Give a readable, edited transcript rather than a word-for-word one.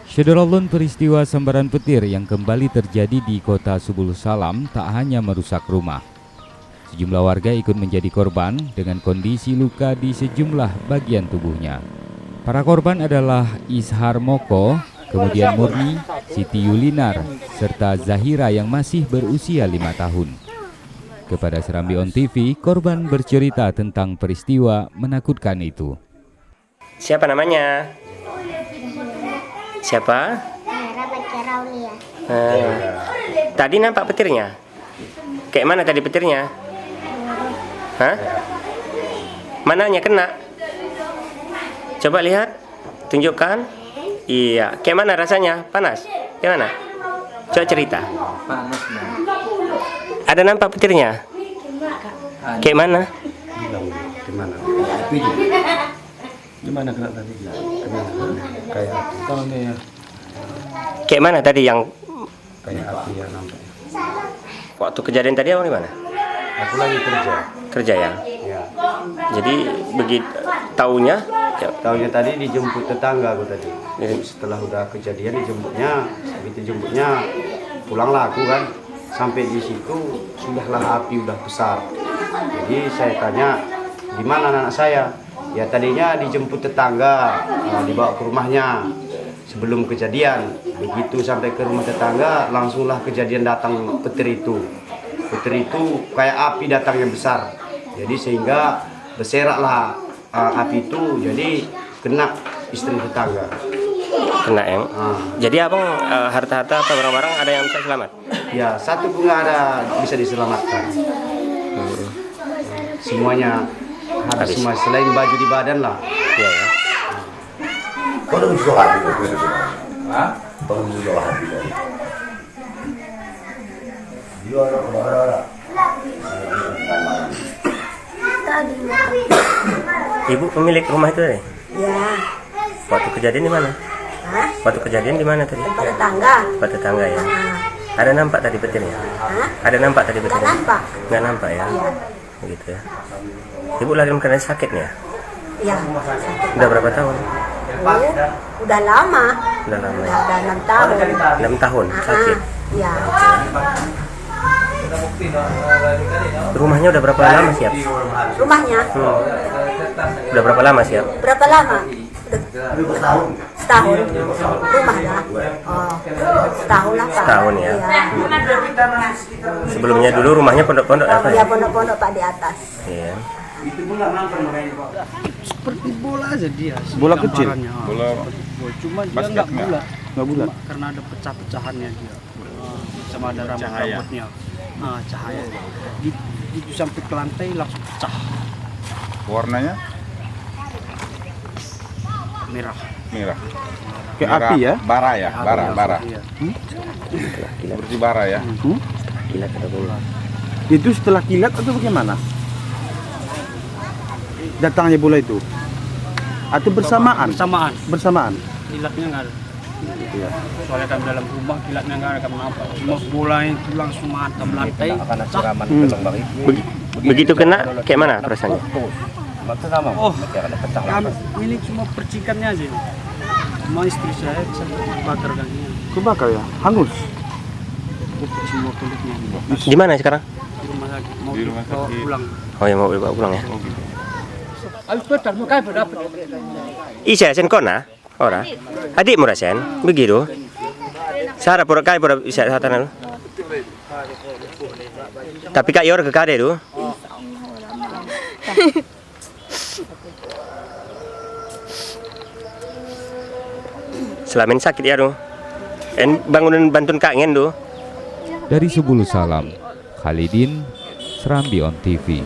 Syederalun peristiwa sambaran petir yang kembali terjadi di kota Subul Salam tak hanya merusak rumah. Sejumlah warga ikut menjadi korban dengan kondisi luka di sejumlah bagian tubuhnya. Para korban adalah Ishar Moko, kemudian Murni, Siti Yulinar, serta Zahira yang masih berusia 5 tahun. Kepada Serambi On TV, korban bercerita tentang peristiwa menakutkan itu. Siapa namanya? Siapa? Tadi nampak petirnya? Kayak mana tadi petirnya? Hah? Mananya kena? Coba lihat, tunjukkan. Iya, kayak mana rasanya? Panas? Kayak mana? Coba cerita. Panas nih. Ada nampak petirnya? Kayak mana? Gimana? Gimana kena tadi? Kayak tangannya ya. Kayak mana tadi yang Kayak api ya nampak. waktu kejadian tadi awal di mana? Aku lagi kerja. Kerja ya. Ya. Jadi begitu taunya ya, Tahunya tadi dijemput tetangga aku tadi. Setelah udah kejadian dijemputnya, begitu jemputnya pulanglah aku kan. Sampai di situ sudahlah api udah besar. Jadi saya tanya, di mana anak saya? Ya tadinya dijemput tetangga, dibawa ke rumahnya sebelum kejadian. Begitu sampai ke rumah tetangga, langsunglah kejadian datang petir itu. Petir itu kayak api datang yang besar. Jadi sehingga berseraklah api itu, jadi kena istri tetangga. kena yang. Jadi abang harta-harta atau barang-barang ada yang bisa selamat? Ya satu pun nggak ada bisa diselamatkan. Semuanya habis semua selain baju di badan lah. Iya ya. Kalau bisa hati itu. Hah? Kalau bisa hati itu. Dia ada. Ibu pemilik rumah itu tadi? Ya. Waktu kejadian di mana? Hah? Waktu kejadian di mana tadi? Tempat tetangga. Tempat tetangga ya. Ada nampak tadi petirnya? Hah? Ada nampak tadi petirnya? Nggak nampak. Nggak nampak ya? Iya. Begitu ya. Ibu lagi karena sakitnya? Ya. Udah berapa tahun? Udah lama. Udah lama ya. Udah 6 tahun. 6 tahun sakit. Ya. Rumahnya udah berapa lama siap? Rumahnya Udah berapa lama siap? berapa lama? Setahun. Rumahnya. Oh. Setahun lah Pak. Setahun ya. Iya. Sebelumnya dulu rumahnya pondok-pondok apa Ya ya? pondok-pondok Pak di atas. Iya. Seperti bola aja dia. Bola kecil? Bola. Cuma dia nggak bulat. Nggak bulat. Karena ada pecah-pecahannya dia. Sama ada rambut-rambutnya. Cahaya. Itu sampai ke lantai langsung pecah. Warnanya Merah. merah. Kayak Merah, api ya? Bara ya, bara. Iya. Seperti bara ya. Gila kata bola. Itu setelah kilat atau bagaimana? Datangnya bola itu? Atau bersamaan? Bersamaan. Kilatnya nggak ada. Soalnya kami dalam rumah kilatnya nggak ada, kami nampak. Cuma bola itu langsung mantap lantai. Begitu kena kayak mana perasaannya? Oh, kami ini cuma percikannya aja. Cuma istri saya bisa bakar kakinya. Kebakar ya? Hangus? Semua kulitnya. Di mana sekarang? Di rumah sakit. Mau Di rumah dibawa sakit. pulang. Oh ya mau dibawa pulang ya? Oh gitu. Isya sen kona? Ora. Adik murah sen? Begitu. Sara pura kai pura isya satan lu. Tapi kak yor ke kade tu. Selamin sakit ya tu. En bangunan bantun kangen tu. Dari Subul Salam, Khalidin, Serambi On TV.